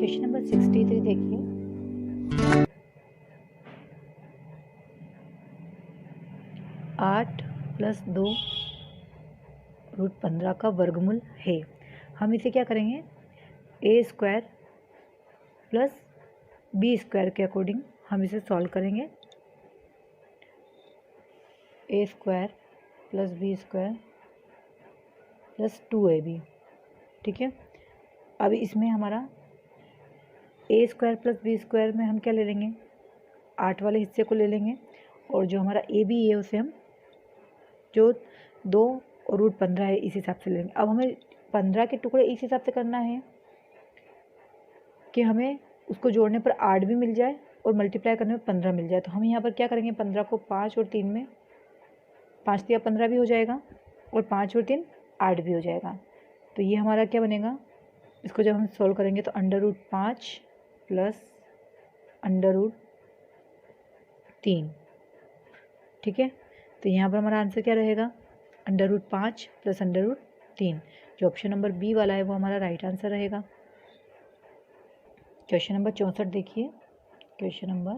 Question number 63 देखिए। 8 + 2 √15 का वर्गमूल है। हम इसे क्या करेंगे, a² + b² के अकॉर्डिंग हम इसे सॉल्व करेंगे। a² + b² + 2ab, ठीक है। अब इसमें हमारा a² + b² में हम क्या ले लेंगे, 8 वाले हिस्से को ले लेंगे, और जो हमारा ab है उसे हम जो 2 और √15 है इस हिसाब से ले लेंगे। अब हमें 15 के टुकड़े इस हिसाब से करना है कि हमें उसको जोड़ने पर 8 भी मिल जाए और मल्टीप्लाई करने में 15 मिल जाए। तो हम यहाँ पर क्या करेंगे, 15 को 5 और 3 में, 5 × 3 = 15 भी हो जाएगा और 5 और 3 8 भी हो जाएगा। तो ये हमारा क्या बनेगा, इसको जब हम सॉल्व करेंगे तो √5 + √3, ठीक है। तो यहाँ पर हमारा आंसर क्या रहेगा, √5 + √3। जो ऑप्शन नंबर बी वाला है वो हमारा राइट आंसर रहेगा। क्वेश्चन नंबर 64 देखिए। क्वेश्चन नंबर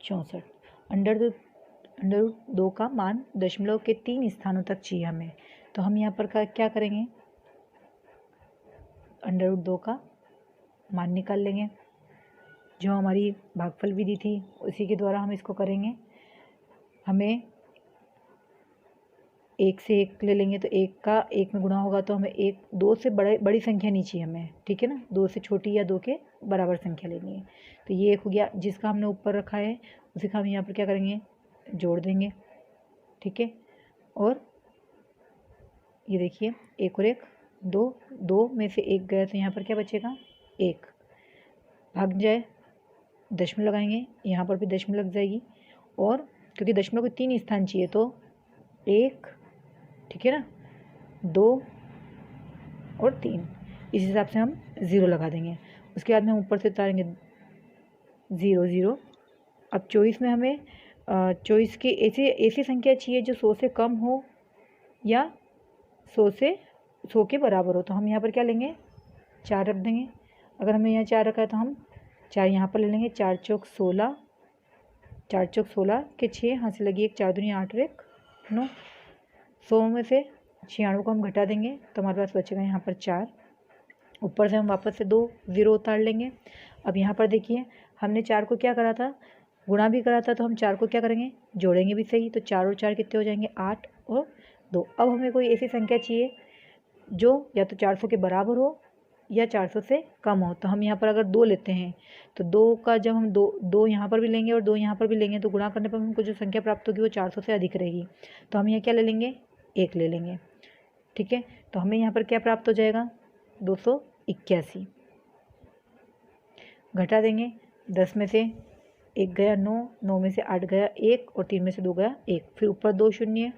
64, √2 का मान दशमलव के 3 स्थानों तक चाहिए हमें। तो हम यहाँ पर क्या करेंगे, √2 का मान निकाल लेंगे। जो हमारी भागफल विधि थी उसी के द्वारा हम इसको करेंगे। हमें 1 से 1 ले लेंगे तो 1 का 1 में गुणा होगा, तो हमें 2 से बड़ी संख्या नहीं चाहिए हमें, ठीक है ना। 2 से छोटी या 2 के बराबर संख्या लेनी है। तो ये 1 हो गया, जिसका हमने ऊपर रखा है उसी का हम यहाँ पर क्या करेंगे, जोड़ देंगे, ठीक है। और ये देखिए 1 और 1 2, 2 में से 1 गया तो यहाँ पर क्या बचेगा, 1 भाग जाए, दशमलव लगाएंगे, यहाँ पर भी दशमलव लग जाएगी, और क्योंकि दशमलव को 3 स्थान चाहिए तो 1, ठीक है ना, 2 और 3, इस हिसाब से हम 0 लगा देंगे। उसके बाद में हम ऊपर से उतारेंगे 0 0। अब 24 में हमें 24 की ऐसी संख्या चाहिए जो 100 से कम हो या 100 के बराबर हो। तो हम यहाँ पर क्या लेंगे, 4 रख देंगे। अगर हमने यहाँ 4 रखा है तो हम 4 यहाँ पर ले लेंगे। 4 चौक 16, 4 चौक 16 के 6, हाथ से लगी 1, 4 दूनी 8 और 1 9। 100 में से 96 को हम घटा देंगे तो हमारे पास बचेगा यहाँ पर 4। ऊपर से हम वापस से 2 0 उतार लेंगे। अब यहाँ पर देखिए हमने 4 को क्या करा था, गुणा भी करा था, तो हम 4 को क्या करेंगे, जोड़ेंगे भी सही। तो 4 और 4 कितने हो जाएंगे, 8 और 2। अब हमें कोई ऐसी संख्या चाहिए जो या तो 400 के बराबर हो या 400 से कम हो। तो हम यहाँ पर अगर 2 लेते हैं तो 2 का जब हम 2 यहाँ पर भी लेंगे और 2 यहाँ पर भी लेंगे तो गुणा करने पर हमको जो संख्या प्राप्त होगी वो 400 से अधिक रहेगी। तो हम यहाँ क्या ले लेंगे, 1 ले लेंगे, ठीक है। तो हमें यहाँ पर क्या प्राप्त हो जाएगा, 281। घटा देंगे, 10 में से 1 गया 9, 9 में से 8 गया 1 और 3 में से 2 गया 1। फिर ऊपर 2 शून्य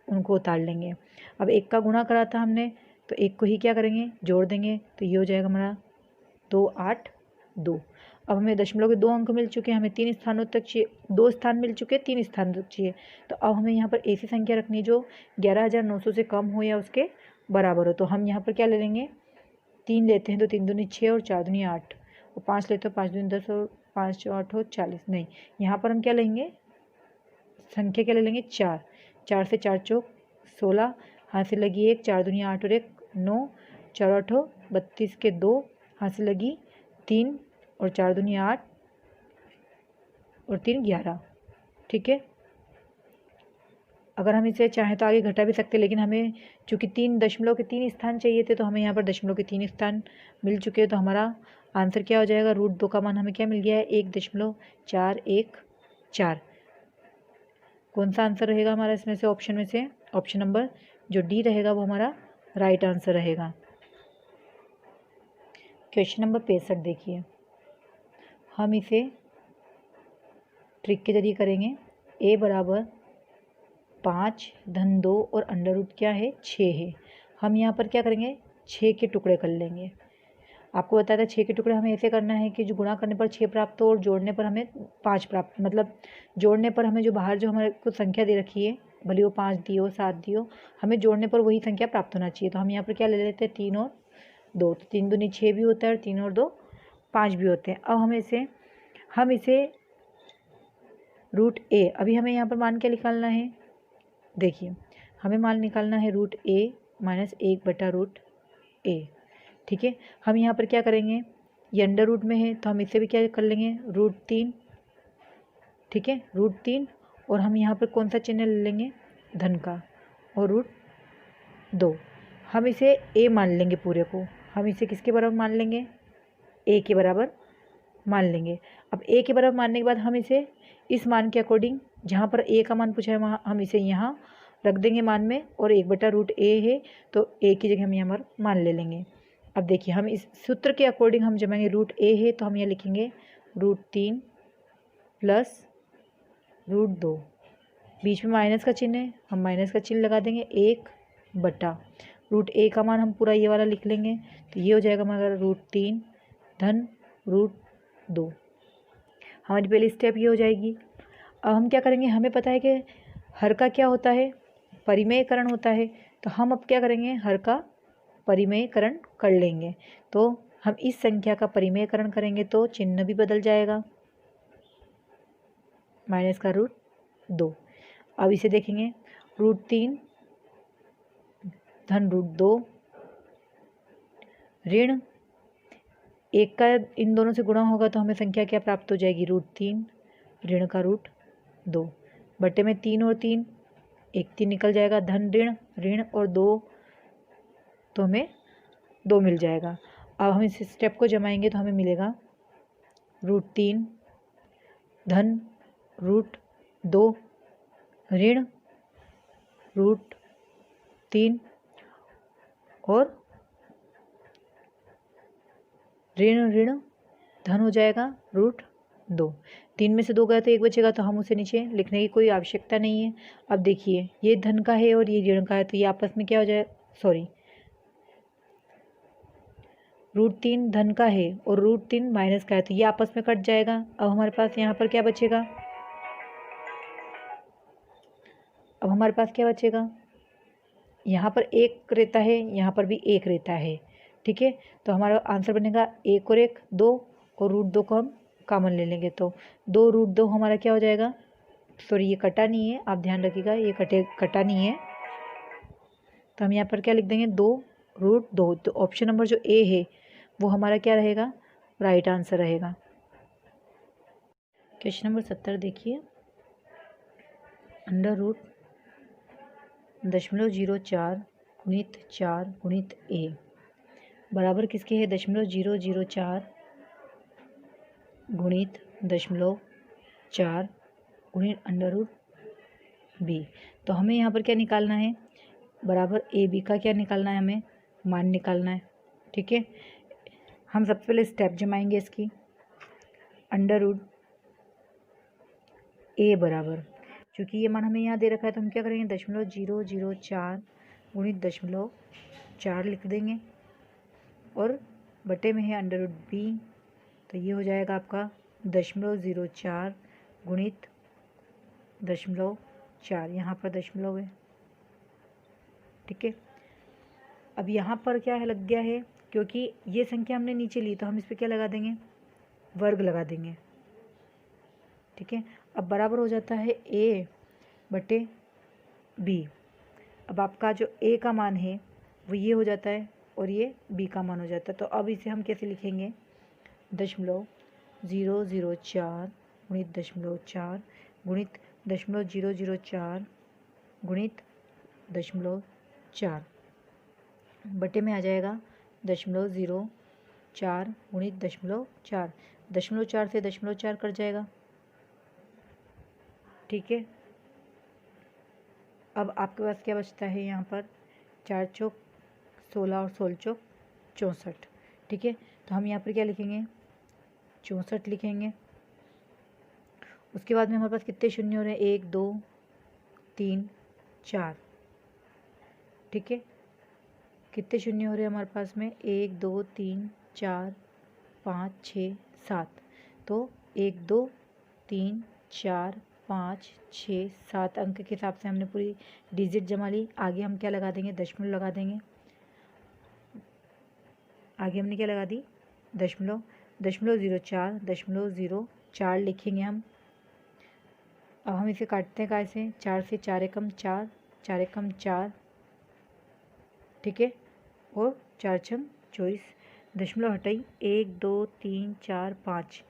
उनको उतार लेंगे। अब 1 का गुणा करा था हमने तो 1 को ही क्या करेंगे, जोड़ देंगे। तो ये हो जाएगा हमारा 2 8 2। अब हमें दशमलव के 2 अंक मिल चुके हैं, हमें 3 स्थानों तक चाहिए, 2 स्थान मिल चुके हैं, 3 स्थान तक चाहिए। तो अब हमें यहाँ पर ऐसी संख्या रखनी जो 11,900 से कम हो या उसके बराबर हो। तो हम यहाँ पर क्या ले लेंगे, 3 लेते हैं तो 3 दूनी 6 और 4 दूनी 8, और 5 लेते हो 5 दूनी 10 और 5 4 8 हो 40। नहीं, यहाँ पर हम क्या लेंगे, संख्या क्या ले लेंगे, 4। 4 से 4 चौक 16, हाथ से लगी 1, 4 दूनी 8 और 1 9, 4 8 हो 32 के 2, हाथ से लगी 3 और 4 दूनी 8 और 3 11, ठीक है। अगर हम इसे चाहें तो आगे घटा भी सकते, लेकिन हमें चूँकि 3 दशमलव के 3 स्थान चाहिए थे तो हमें यहाँ पर दशमलव के 3 स्थान मिल चुके हैं। तो हमारा आंसर क्या हो जाएगा, √2 का मान हमें क्या मिल गया है, 1.414। कौन सा आंसर रहेगा हमारा इसमें से, ऑप्शन में से ऑप्शन नंबर जो डी रहेगा वो हमारा राइट आंसर रहेगा। क्वेश्चन नंबर 65 देखिए। हम इसे ट्रिक के जरिए करेंगे। a बराबर 5 धन 2 और अंडर रूट क्या है, 6 है। हम यहाँ पर क्या करेंगे, 6 के टुकड़े कर लेंगे। आपको बताया था 6 के टुकड़े हमें ऐसे करना है कि जो गुणा करने पर 6 प्राप्त हो और जोड़ने पर हमें 5 प्राप्त, मतलब जोड़ने पर हमें जो बाहर जो हमारे को संख्या दे रखी है, भले वो 5 दी हो 7 दी हो, हमें जोड़ने पर वही संख्या प्राप्त होना चाहिए। तो हम यहाँ पर क्या ले लेते हैं, 3 और 2, तो 3 दूनी 6 भी होता है और 3 और 2 5 भी होते हैं। अब हम इसे रूट ए, अभी हमें यहाँ पर मान क्या निकालना है, देखिए हमें मान निकालना है रूट ए माइनस 1/√a। ठीक है, हम यहाँ पर क्या करेंगे, ये अंडर रूट में है तो हम इसे भी क्या कर लेंगे, √3। ठीक है, √3, और हम यहाँ पर कौन सा चिन्ह ले लेंगे, धन का, और √2। हम इसे a मान लेंगे पूरे को, हम इसे किसके बराबर मान लेंगे, a के बराबर मान लेंगे। अब a के बराबर मानने के बाद हम इसे इस मान के अकॉर्डिंग, जहाँ पर a का मान पूछा है वहाँ हम इसे यहाँ रख देंगे मान में, और 1/√a है तो a की जगह हम यहाँ पर मान ले लेंगे। अब देखिए हम इस सूत्र के अकॉर्डिंग हम जमाएंगे, √a है तो हम यहाँ लिखेंगे √3 प्लस √2, बीच में माइनस का चिन्ह है, हम माइनस का चिन्ह लगा देंगे, 1/√a का मान हम पूरा ये वाला लिख लेंगे, तो ये हो जाएगा हमारा √3 धन √2। हमारी पहली स्टेप ये हो जाएगी। अब हम क्या करेंगे, हमें पता है कि हर का क्या होता है, परिमेयकरण होता है, तो हम अब क्या करेंगे, हर का परिमेयकरण कर लेंगे। तो हम इस संख्या का परिमेयकरण करेंगे तो चिन्ह भी बदल जाएगा, माइनस का √2। अब इसे देखेंगे, √3 धन √2 ऋण 1 का इन दोनों से गुणा होगा तो हमें संख्या क्या प्राप्त हो जाएगी, √3 ऋण का √2 बटे में 3 और 3, 1 3 निकल जाएगा, धन ऋण और 2 तो हमें 2 मिल जाएगा। अब हम इस स्टेप को जमाएंगे तो हमें मिलेगा √3 धन √2 ऋण √3 और ऋण धन हो जाएगा √2। 3 में से 2 गया तो 1 बचेगा, तो हम उसे नीचे लिखने की कोई आवश्यकता नहीं है। अब देखिए ये धन का है और ये ऋण का है, तो ये आपस में क्या हो जाए, सॉरी √3 धन का है और √3 माइनस का है, तो ये आपस में कट जाएगा। अब हमारे पास यहाँ पर क्या बचेगा, यहाँ पर 1 रहता है, यहाँ पर भी 1 रहता है। ठीक है, तो हमारा आंसर बनेगा 1 और 1 2, और √2 को हम कॉमन ले लेंगे तो 2 √2 हमारा क्या हो जाएगा, सॉरी ये कटा नहीं है, आप ध्यान रखिएगा ये कटा नहीं है, तो हम यहाँ पर क्या लिख देंगे 2 √2। तो ऑप्शन नंबर जो ए है वो हमारा क्या रहेगा, राइट आंसर रहेगा। क्वेश्चन नंबर 70 देखिए, √0.04 गुणित 4 गुणित a बराबर किसके है, 0.004 गुणित 0.4 गुणित √b। तो हमें यहाँ पर क्या निकालना है, बराबर ए बी का क्या निकालना है, हमें मान निकालना है। ठीक है, हम सबसे पहले स्टेप जमाएंगे इसकी, √a बराबर, क्योंकि ये मान हमें यहाँ दे रखा है तो हम क्या करेंगे, 0.004 गुणित 0.4 लिख देंगे, और बटे में है √b, तो ये हो जाएगा आपका 0.04 गुणित 0.4, यहाँ पर दशमलव है। ठीक है, अब यहाँ पर क्या है, लग गया है, क्योंकि ये संख्या हमने नीचे ली तो हम इस पर क्या लगा देंगे, वर्ग लगा देंगे। ठीक है, अब बराबर हो जाता है a बटे b। अब आपका जो a का मान है वो ये हो जाता है और ये b का मान हो जाता है, तो अब इसे हम कैसे लिखेंगे, 0.004 गुणित 0.4 गुणित 0.004 गुणित 0.4 बटे में आ जाएगा 0.04 गुणित 0.4, 0.4 से 0.4 कट जाएगा। ठीक है, अब आपके पास क्या बचता है, यहाँ पर 4 चौक 16 और 16 चौक 64। ठीक है, तो हम यहाँ पर क्या लिखेंगे, 64 लिखेंगे। उसके बाद में हमारे पास कितने शून्य हो रहे हैं, 1 2 3 4। ठीक है, कितने शून्य हो रहे हैं हमारे पास में, 1 2 3 4 5 6 7, तो 1 2 3 4 5 6 7 अंक के हिसाब से हमने पूरी डिजिट जमा ली। आगे हम क्या लगा देंगे, दशमलव लगा देंगे। आगे हमने क्या लगा दी दशमलव, 0.04 लिखेंगे हम। अब हम इसे काटते हैं कैसे, 4 से 4 एकम 4, 4 एकम 4, ठीक है, और 4 छंग 24। दशमलव हटाई 1 2 3 4 5,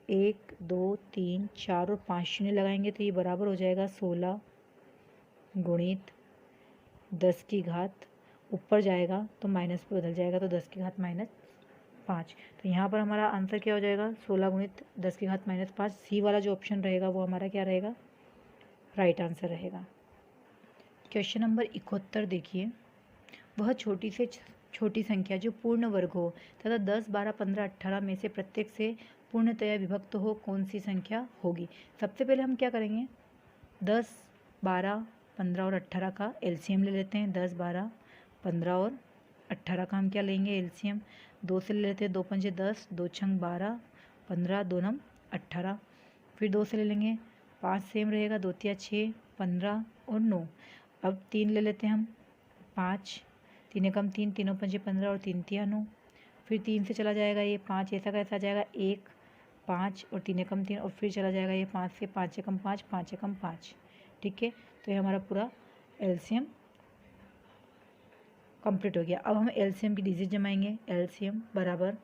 1 2 3 4 और 5 शून्य लगाएंगे तो ये बराबर हो जाएगा 16 गुणित 10 की घात, ऊपर जाएगा तो माइनस पे बदल जाएगा तो 10 की घात -5। तो यहाँ पर हमारा आंसर क्या हो जाएगा 16 गुणित 10 की घात -5। सी वाला जो ऑप्शन रहेगा वो हमारा क्या रहेगा, राइट आंसर रहेगा। क्वेश्चन नंबर 71 देखिए, वह छोटी से छोटी संख्या जो पूर्ण वर्ग हो तथा 10, 12, 15, 18 में से प्रत्येक से पूर्णतया विभक्त हो कौन सी संख्या होगी। सबसे पहले हम क्या करेंगे, 10, 12, 15 और 18 का एलसीएम ले लेते हैं। 10, 12, 15 और 18 का हम क्या लेंगे एलसीएम, 2 से ले लेते हैं, 2 पंजे 10, 2 छंग 12, 15, 2 नम 18। फिर 2 से ले लेंगे, 5 सेम रहेगा, 2 तिया 6, 15 और 9। अब 3 ले लेते हैं हम, 5, 3 एकम 3, तीनों पंजे 15 और 3 तिया 9। फिर 3 से चला जाएगा ये 5, ऐसा कैसा आ जाएगा 1, 5 और 3 एकम 3, और फिर चला जाएगा ये 5 से 5 एकम 5, 5 एकम 5, ठीक है। तो ये हमारा पूरा एलसीएम कंप्लीट हो गया। अब हम एलसीएम की डिजिट जमाएंगे। एलसीएम बराबर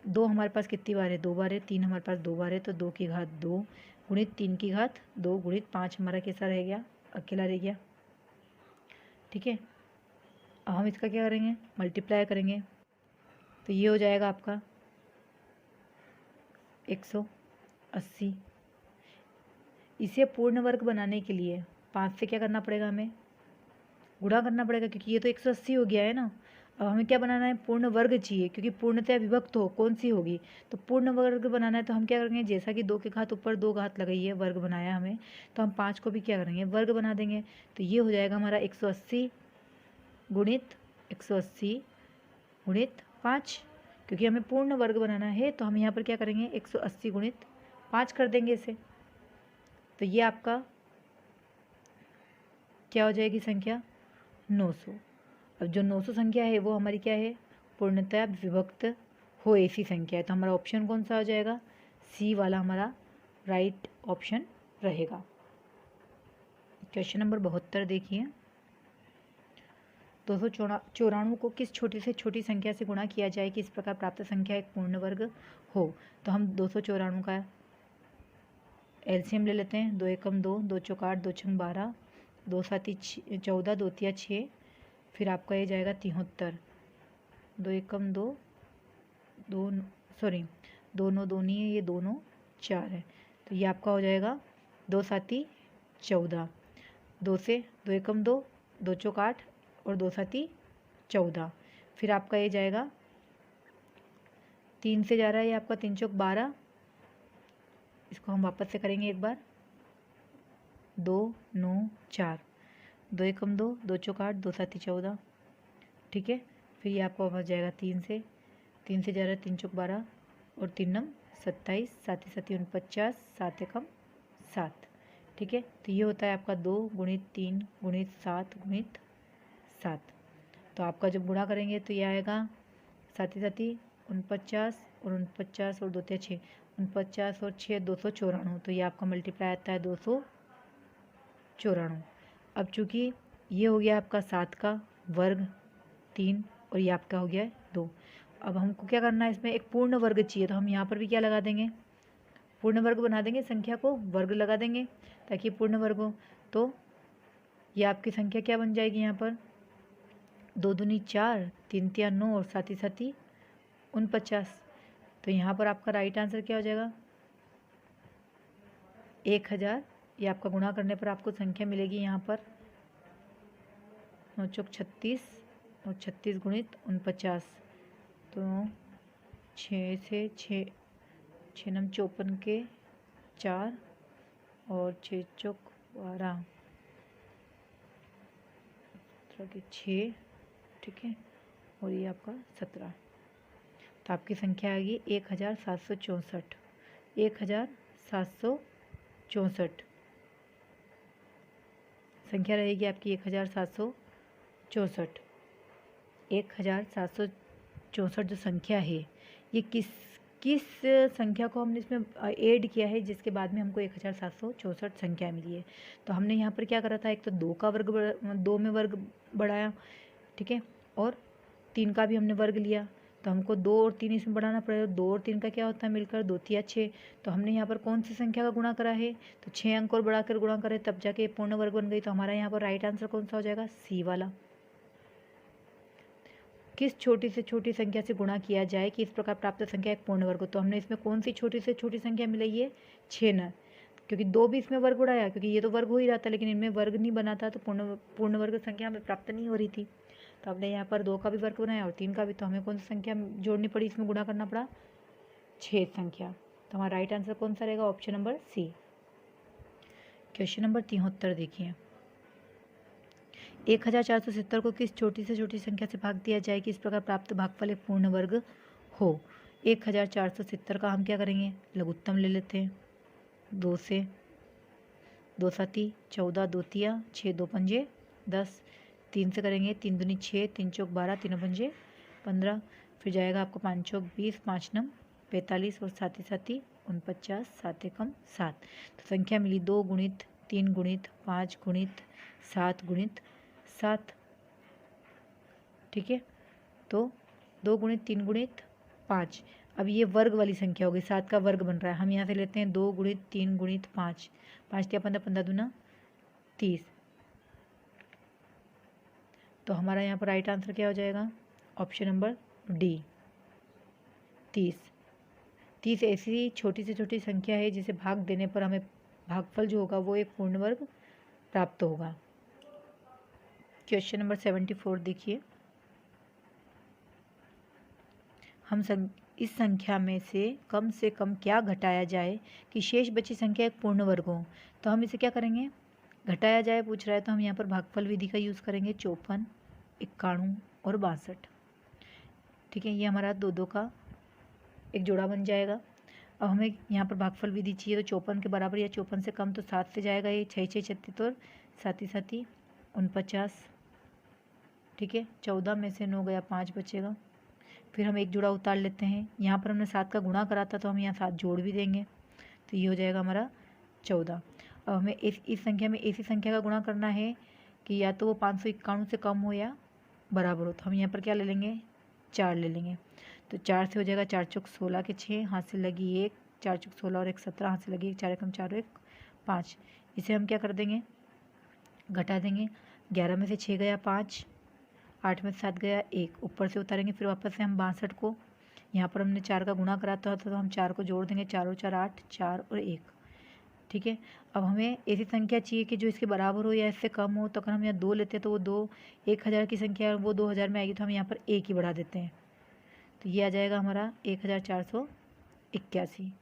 2 हमारे पास कितनी बार है, 2 बार है, 3 हमारे पास 2 बार है, तो 2 की घात 2 गुणित 3 की घात 2 गुणित 5 हमारा कैसा रह गया, अकेला रह गया, ठीक है। अब हम इसका क्या करेंगे, मल्टीप्लाई करेंगे, तो ये हो जाएगा आपका 180। इसे पूर्ण वर्ग बनाने के लिए 5 से क्या करना पड़ेगा, हमें गुणा करना पड़ेगा, क्योंकि ये तो 180 हो गया है ना। अब हमें क्या बनाना है, पूर्ण वर्ग चाहिए, क्योंकि पूर्णतया विभक्त हो कौन सी होगी, तो पूर्ण वर्ग बनाना है। तो हम क्या करेंगे, जैसा कि 2 की घात ऊपर 2 घात लगाई है, वर्ग बनाया हमें, तो हम 5 को भी क्या करेंगे, वर्ग बना देंगे। तो ये हो जाएगा हमारा 180 गुणित 180 गुणित 5, क्योंकि हमें पूर्ण वर्ग बनाना है तो हम यहाँ पर क्या करेंगे 180 गुणित 5 कर देंगे इसे। तो ये आपका क्या हो जाएगी संख्या 900। अब जो 900 संख्या है वो हमारी क्या है, पूर्णतया विभक्त हो ऐसी संख्या है। तो हमारा ऑप्शन कौन सा हो जाएगा, सी वाला हमारा राइट ऑप्शन रहेगा। क्वेश्चन नंबर 72 देखिए, 294 को किस छोटी से छोटी संख्या से गुणा किया जाए कि इस प्रकार प्राप्त संख्या एक पूर्ण वर्ग हो। तो हम 294 का एलसीएम ले लेते हैं। 2 एकम 2, 2 चौक 8, 2 छंग 12, 2 साती 14, 2 तिया 6, फिर आपका ये जाएगा 73। 2 एकम 2, 2 सॉरी 2 9 2 नहीं है, ये 2 9 4 है, तो ये आपका हो जाएगा 2 साती 14, 2 से 2 एकम 2, 2 चौक 8 और 2 साती 14। फिर आपका ये जाएगा 3 से जा रहा है, ये आपका 3 चौक 12, इसको हम वापस से करेंगे एक बार, 2 9 4, 2 एकम 2, 2 चौक 8, 2 साती 14, ठीक है। फिर ये आपका वापस जाएगा 3 से जा रहा है, 3 चौक 12 और 3 नम 27, 7 साती 49, 7 एकम 7, ठीक है। तो ये होता है आपका 2 गुणित 3 गुणित 7 गुणित 7। तो आपका जब गुणा करेंगे तो ये आएगा 7 साती 49 और 49 और 2 तिया 6, 49 और 6 294। तो ये आपका मल्टीप्लाई आता है 294। अब चूँकि ये हो गया आपका 7 का वर्ग 3 और ये आपका हो गया है 2। अब हमको क्या करना है, इसमें एक पूर्ण वर्ग चाहिए, तो हम यहाँ पर भी क्या लगा देंगे, पूर्ण वर्ग बना देंगे, संख्या को वर्ग लगा देंगे ताकि पूर्ण वर्ग हो। तो ये आपकी संख्या क्या बन जाएगी, यहाँ पर 2 दूनी 4, 3 तिया 9 और 7 साती 49। तो यहाँ पर आपका राइट आंसर क्या हो जाएगा 1000। ये आपका गुणा करने पर आपको संख्या मिलेगी यहाँ पर 9 चौक 36 और 36 गुणित 49। तो 6 से 6 नम 54 के 4 और 6 चौक 12 के 6, ठीक है, और ये आपका 17। तो आपकी संख्या आएगी 1764। 1764 संख्या रहेगी आपकी 1764। 1764 64 जो संख्या है ये किस किस संख्या को हमने इसमें ऐड किया है जिसके बाद में हमको 1764 संख्या मिली है। तो हमने यहाँ पर क्या करा था, एक तो 2 का वर्ग 2 में वर्ग बढ़ाया, ठीक है, और 3 का भी हमने वर्ग लिया। तो हमको 2 और 3 इसमें बढ़ाना पड़ेगा। 2 और 3 का क्या होता है मिलकर 2 तिया 6। तो हमने यहाँ पर कौन सी संख्या का गुणा करा है, तो 6 अंक और बढ़ाकर गुणा करें तब जाके पूर्ण वर्ग बन गई। तो हमारा यहाँ पर राइट आंसर कौन सा हो जाएगा, सी वाला। किस छोटी से छोटी संख्या से गुणा किया जाए कि इस प्रकार प्राप्त संख्या एक पूर्ण वर्ग हो। तो हमने इसमें कौन सी छोटी से छोटी संख्या मिलाई है, 6 न, क्योंकि 2 भी इसमें वर्ग उड़ाया, क्योंकि ये तो वर्ग हो ही रहा था लेकिन इनमें वर्ग नहीं बना था, तो पूर्ण वर्ग संख्या हमें प्राप्त नहीं हो रही थी। तो हमने यहाँ पर 2 का भी वर्ग बनाया और 3 का भी। तो हमें कौन सी संख्या जोड़नी पड़ी, इसमें गुणा करना पड़ा 6 संख्या। तो हमारा राइट आंसर कौन सा रहेगा, option number C. Question number 73 देखिए, 1470 को किस छोटी से छोटी संख्या से भाग दिया जाए कि इस प्रकार प्राप्त भागफल एक पूर्ण वर्ग हो। 1470 का हम क्या करेंगे, लघुत्तम ले लेते हैं। 2 से 2 साती 14, 2 तिया 6, 2 पंजे 10। 3 से करेंगे, 3 दूनी 6, 3 चौक 12, 3 पंजे 15। फिर जाएगा आपको 5 चौक 20, 5 नम 45 और 7 साती 49, 7 एकम 7। तो संख्या मिली 2 गुणित 3 गुणित 5 गुणित 7 गुणित 7, ठीक है। तो 2 गुणित 3 गुणित 5, अब ये वर्ग वाली संख्या होगी, 7 का वर्ग बन रहा है। हम यहाँ से लेते हैं 2 गुणित 3 गुणित 5, 5 तिया 15, 15 दूना 30। तो हमारा यहाँ पर राइट आंसर क्या हो जाएगा, ऑप्शन नंबर डी 30। 30 ऐसी छोटी से छोटी संख्या है जिसे भाग देने पर हमें भागफल जो होगा वो एक पूर्ण वर्ग प्राप्त होगा। क्वेश्चन नंबर 74 देखिए, इस संख्या में से कम क्या घटाया जाए कि शेष बची संख्या एक पूर्ण वर्ग हो। तो हम इसे क्या करेंगे, घटाया जाए पूछ रहा है, तो हम यहाँ पर भागफल विधि का यूज़ करेंगे। 54, 91 और 62, ठीक है। ये हमारा 2-2 का एक जोड़ा बन जाएगा। अब हमें यहाँ पर भागफल विधि चाहिए, तो 54 के बराबर या 54 से कम, तो 7 से जाएगा ये 6 6 36 और 7 7 49, ठीक है। 14 में से 9 गया, 5 बचेगा। फिर हम एक जोड़ा उतार लेते हैं। यहाँ पर हमने 7 का गुणा करा था तो हम यहाँ 7 जोड़ भी देंगे, तो ये हो जाएगा हमारा 14। अब हमें इस संख्या में ऐसी संख्या का गुणा करना है कि या तो वो 591 से कम हो या बराबर हो। तो हम यहाँ पर क्या ले लेंगे, 4 ले लेंगे। तो 4 से हो जाएगा 4 चौक 16 के 6, हाथ से लगी 1, 4 चौक 16 और 1 17, हाथ से लगी 1, 4 एकम 4 और 1 5। इसे हम क्या कर देंगे, घटा देंगे। 11 में से 6 गया 5, 8 में से 7 गया 1, ऊपर से उतारेंगे। फिर वापस से हम 62 को, यहाँ पर हमने 4 का गुणा करा था तो हम 4 को जोड़ देंगे। 4 और 4 8, 4 और 1, ठीक है। अब हमें ऐसी संख्या चाहिए कि जो इसके बराबर हो या इससे कम हो। तो अगर हम यहाँ 2 लेते हैं तो वो 2 1000 की संख्या है, वो 2000 में आएगी, तो हम यहाँ पर 1 ही बढ़ा देते हैं। तो ये आ जाएगा हमारा 1481,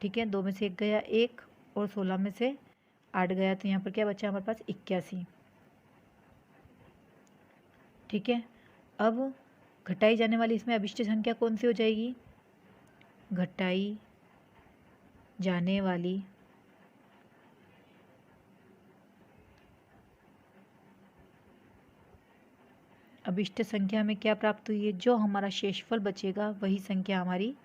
ठीक है। 2 में से 1 गया 1 और 16 में से 8 गया, तो यहाँ पर क्या बचा हमारे पास 81, ठीक है। अब घटाई जाने वाली इसमें अभिष्ट संख्या कौन सी हो जाएगी, घटाई जाने वाली अभिष्ट संख्या में क्या प्राप्त हुई है, जो हमारा शेषफल बचेगा वही संख्या हमारी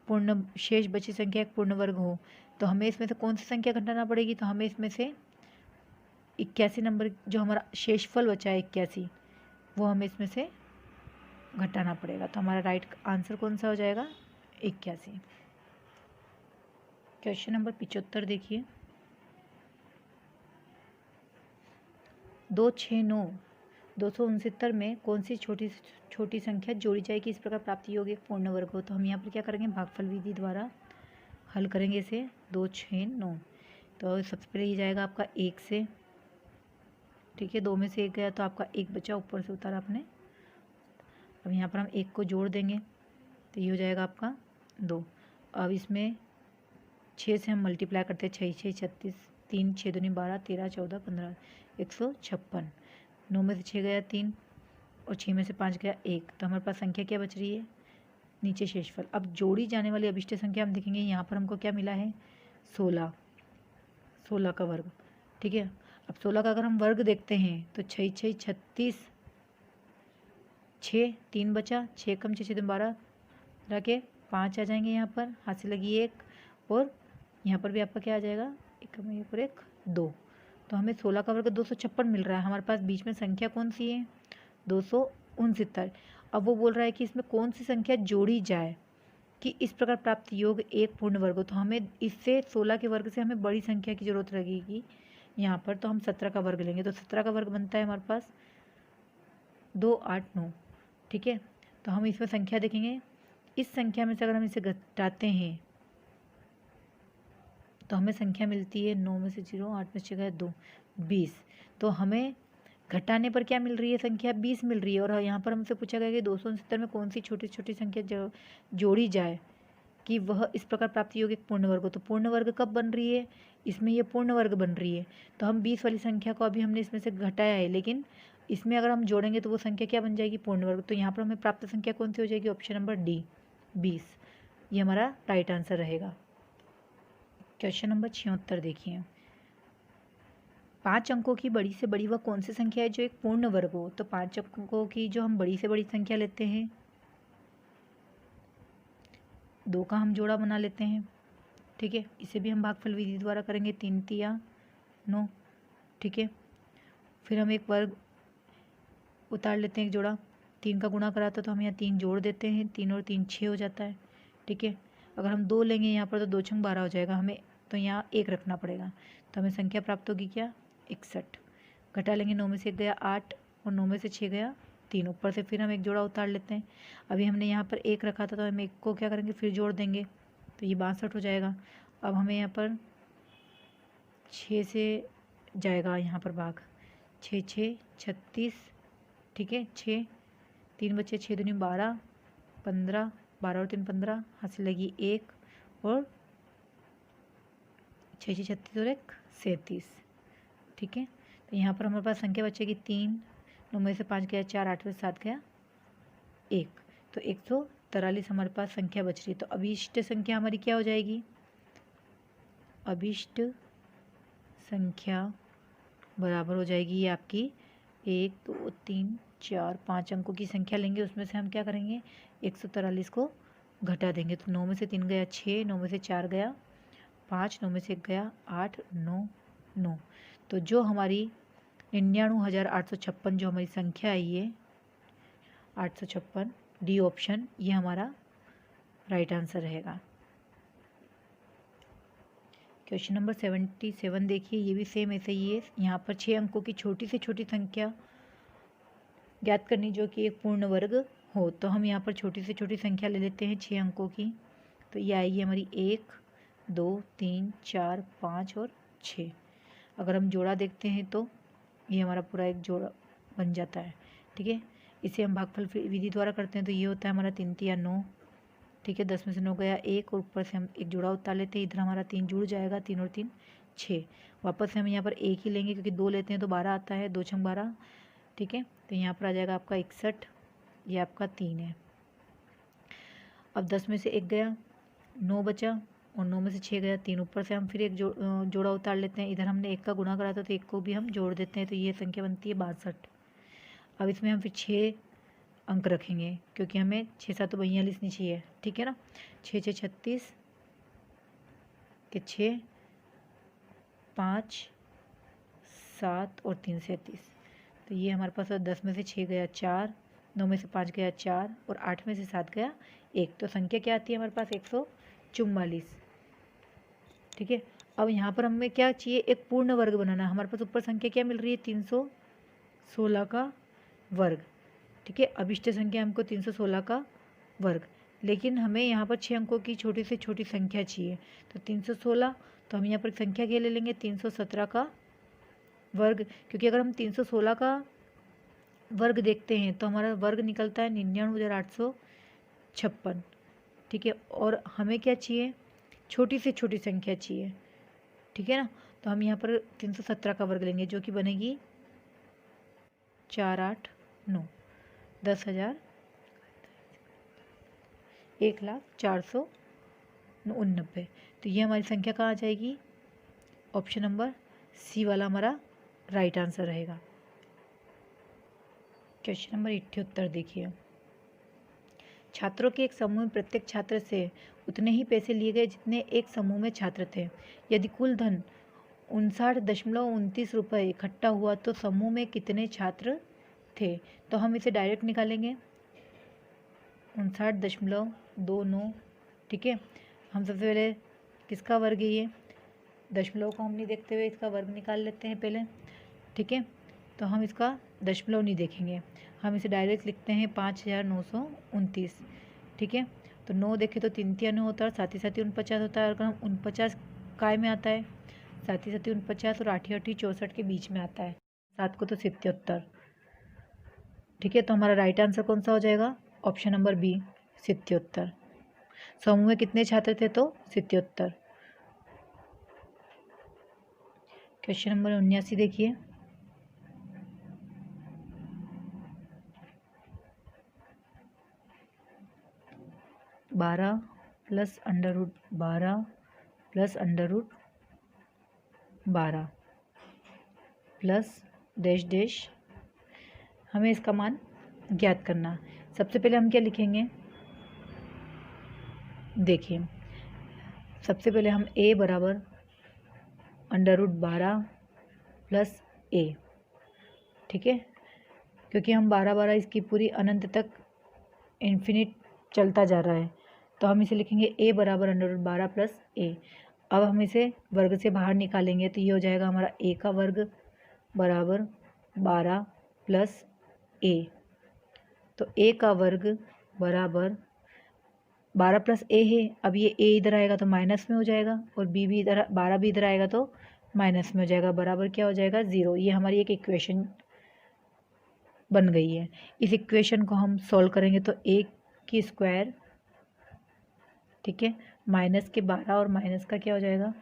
पूर्ण, शेष बची संख्या एक पूर्ण वर्ग हो। तो हमें इसमें से कौन सी संख्या घटाना पड़ेगी, तो हमें इसमें से 81 नंबर, जो हमारा शेषफल बचा है 81, वो हमें इसमें से घटाना पड़ेगा। तो हमारा राइट आंसर कौन सा हो जाएगा, 81। क्वेश्चन नंबर 75 देखिए, 269 269 में कौन सी छोटी संख्या जोड़ी जाएगी इस प्रकार प्राप्ति योग्य पूर्ण वर्ग हो। तो हम यहाँ पर क्या करेंगे, भागफल विधि द्वारा हल करेंगे इसे। 269, तो सबसे पहले ये जाएगा आपका 1 से, ठीक है। 2 में से 1 गया तो आपका 1 बचा, ऊपर से उतारा आपने। अब यहाँ पर हम 1 को जोड़ देंगे तो ये हो जाएगा आपका 2। अब इसमें 6 से हम मल्टीप्लाई करते हैं, 6 6 36, 3 6 दूनी 12, 13 14 15, 156। 9 में से 6 गया 3 और 6 में से 5 गया 1, तो हमारे पास संख्या क्या बच रही है, नीचे शेषफल। अब जोड़ी जाने वाली अभिष्ट संख्या हम देखेंगे, यहाँ पर हमको क्या मिला है, 16, 16 का वर्ग, ठीक है। अब 16 का अगर हम वर्ग देखते हैं तो 6 6 36 6, 3 बचा, 6 कम 6 6 12 रखे 5 आ जाएंगे यहाँ पर, हाथ से लगी 1 और यहाँ पर भी आपका क्या आ जाएगा, एक कम एक और एक 2। तो हमें 16 का वर्ग 256 मिल रहा है। हमारे पास बीच में संख्या कौन सी है, 269। अब वो बोल रहा है कि इसमें कौन सी संख्या जोड़ी जाए कि इस प्रकार प्राप्त योग एक पूर्ण वर्ग हो। तो हमें इससे 16 के वर्ग से हमें बड़ी संख्या की जरूरत लगेगी यहाँ पर, तो हम 17 का वर्ग लेंगे। तो 17 का वर्ग बनता है हमारे पास 2 8 9। ठीक है, तो हम इसमें संख्या देखेंगे, इस संख्या में से अगर हम इसे घटाते हैं तो हमें संख्या मिलती है 9 में से 0, 8 में से 6 2, 20। तो हमें घटाने पर क्या मिल रही है, संख्या 20 मिल रही है। और यहाँ पर हमसे पूछा गया कि 269 में कौन सी छोटी छोटी संख्या जोड़ी जाए कि वह इस प्रकार प्राप्त योग्य एक पूर्ण वर्ग हो। तो पूर्ण वर्ग कब बन रही है, इसमें ये पूर्ण वर्ग बन रही है। तो हम 20 वाली संख्या को अभी हमने इसमें से घटाया है, लेकिन इसमें अगर हम जोड़ेंगे तो वो संख्या क्या बन जाएगी, पूर्ण वर्ग। तो यहाँ पर हमें प्राप्त संख्या कौन सी हो जाएगी, ऑप्शन नंबर डी 20। ये हमारा राइट आंसर रहेगा। क्वेश्चन नंबर 76 देखिए, 5 अंकों की बड़ी से बड़ी वह कौन सी संख्या है जो एक पूर्ण वर्ग हो। तो 5 अंकों की जो हम बड़ी से बड़ी संख्या लेते हैं, 2 का हम जोड़ा बना लेते हैं। ठीक है, इसे भी हम भागफल विधि द्वारा करेंगे, 3 तिया 9। ठीक है, फिर हम एक वर्ग उतार लेते हैं, एक जोड़ा 3 का गुणा करा था तो हम यहाँ 3 जोड़ देते हैं, 3 और 3 6 हो जाता है। ठीक है, अगर हम 2 लेंगे यहाँ पर तो 2 छंग 12 हो जाएगा, हमें तो यहाँ 1 रखना पड़ेगा। तो हमें संख्या प्राप्त होगी क्या, 61। घटा लेंगे, 9 में से 1 गया 8 और 9 में से 6 गया 3। ऊपर से फिर हम एक जोड़ा उतार लेते हैं। अभी हमने यहाँ पर 1 रखा था तो हम 1 को क्या करेंगे, फिर जोड़ देंगे तो ये 62 हो जाएगा। अब हमें यहाँ पर 6 से जाएगा यहाँ पर भाग, 6 6 36। ठीक है, 6 3 बचे, 6 दूनी 12 15, 12 और 3 15, हाथ से लगी 1 और 6 6 36 और 1 37। ठीक है, तो यहाँ पर हमारे पास संख्या बचेगी 3, 9 में से 5 गया 4, 8 में से 7 गया 1। तो 143 हमारे पास संख्या बच रही है। तो अभीष्ट संख्या हमारी क्या हो जाएगी, अभीष्ट संख्या बराबर हो जाएगी ये आपकी 1 2 3 4 5 अंकों की संख्या लेंगे, उसमें से हम क्या करेंगे, 143 को घटा देंगे। तो 9 में से 3 गया 6, 9 में से 4 गया 5, 9 में से 1 गया 8 9 9। तो जो हमारी 99,856 जो हमारी संख्या आई है 856, डी ऑप्शन ये हमारा राइट आंसर रहेगा। क्वेश्चन नंबर 77 देखिए, ये भी सेम ऐसे ही है। यहाँ पर 6 अंकों की छोटी से छोटी संख्या ज्ञात करनी जो कि एक पूर्ण वर्ग हो। तो हम यहाँ पर छोटी से छोटी संख्या ले लेते हैं 6 अंकों की। तो ये आएगी हमारी 1 2 3 4 5 और 6। अगर हम जोड़ा देखते हैं तो ये हमारा पूरा एक जोड़ा बन जाता है। ठीक है, इसे हम भागफल विधि द्वारा करते हैं तो ये होता है हमारा 3 तिया 9। ठीक है, 10 में से 9 गया 1 और ऊपर से हम एक जोड़ा उतार लेते हैं, इधर हमारा 3 जुड़ जाएगा, 3 और 3 6। वापस से हम यहाँ पर 1 ही लेंगे क्योंकि 2 लेते हैं तो 12 आता है, 2 छंग 12। ठीक है, तो यहाँ पर आ जाएगा आपका 61, ये आपका 3 है। अब 10 में से 1 गया 9 बचा और 9 में से 6 गया 3। ऊपर से हम फिर एक जोड़ा उतार लेते हैं, इधर हमने 1 का गुणा करा था तो 1 को भी हम जोड़ देते हैं, तो ये संख्या बनती है 62। अब इसमें हम फिर 6 अंक रखेंगे क्योंकि हमें 6 7 42 नहीं चाहिए। ठीक है ना, 6 6 36 के 6 5 7 और 3 37। तो ये हमारे पास 10 में से 6 गया 4, 9 में से 5 गया 4 और 8 में से 7 गया 1। तो संख्या क्या आती है हमारे पास 144। ठीक है, अब यहाँ पर हमें क्या चाहिए, एक पूर्ण वर्ग बनाना है। हमारे पास ऊपर संख्या क्या मिल रही है, 316 का वर्ग। ठीक है, अभिष्ट संख्या हमको 316 का वर्ग, लेकिन हमें यहाँ पर 6 अंकों की छोटी से छोटी संख्या चाहिए। तो 316, तो हम यहाँ पर संख्या क्या ले लेंगे, 317 का वर्ग। क्योंकि अगर हम 316 का वर्ग देखते हैं तो हमारा वर्ग निकलता है 99,856। ठीक है, और हमें क्या चाहिए, छोटी से छोटी संख्या चाहिए। ठीक है ना, तो हम यहाँ पर 317 का वर्ग लेंगे जो कि बनेगी 4 8 9, 10,000 1,04,99। तो ये हमारी संख्या कहाँ आ जाएगी, ऑप्शन नंबर सी वाला हमारा राइट आंसर रहेगा। क्वेश्चन नंबर 78 देखिए। छात्रों के एक समूह में प्रत्येक छात्र से उतने ही पैसे लिए गए जितने एक समूह में छात्र थे। यदि कुल धन 59.29 रुपये इकट्ठा हुआ तो समूह में कितने छात्र थे? तो हम इसे डायरेक्ट निकालेंगे। 59.29, ठीक है। हम सबसे पहले किसका वर्ग है ये? दशमलव को हम नहीं देखते हुए इसका वर्ग निकाल लेते हैं पहले, ठीक है। तो हम इसका दशमलव नहीं देखेंगे, हम इसे डायरेक्ट लिखते हैं 5929, ठीक है। तो 9 देखें तो 3 3 9 होता है, साथ ही 49 होता है। अगर हम 49 काय में आता है, साथ ही 49 और 8 8 64 के बीच में आता है, 7 को तो 77, ठीक है। तो हमारा राइट आंसर कौन सा हो जाएगा? Option number B, 77। समूह में कितने छात्र थे? तो 77। क्वेश्चन नंबर 79 देखिए। बारह plus under root 12 plus under root 12 plus dash dash, हमें इसका मान ज्ञात करना। सबसे पहले हम क्या लिखेंगे? देखिए, सबसे पहले हम a बराबर अंडर रूट 12 प्लस a, ठीक है। क्योंकि हम 12 इसकी पूरी अनंत तक इन्फिनिट चलता जा रहा है, तो हम इसे लिखेंगे a बराबर अंडर रूट 12 प्लस a। अब हम इसे वर्ग से बाहर निकालेंगे तो ये हो जाएगा हमारा a का वर्ग बराबर 12 प्लस a। तो a का वर्ग बराबर 12 प्लस a है। अब ये a इधर आएगा तो माइनस में हो जाएगा, और b भी इधर, 12 भी इधर आएगा तो माइनस में हो जाएगा, बराबर क्या हो जाएगा? 0। ये हमारी एक इक्वेशन बन गई है। इस इक्वेशन को हम सॉल्व करेंगे तो a की स्क्वायर, ठीक है, माइनस के 12 और माइनस का क्या हो जाएगा?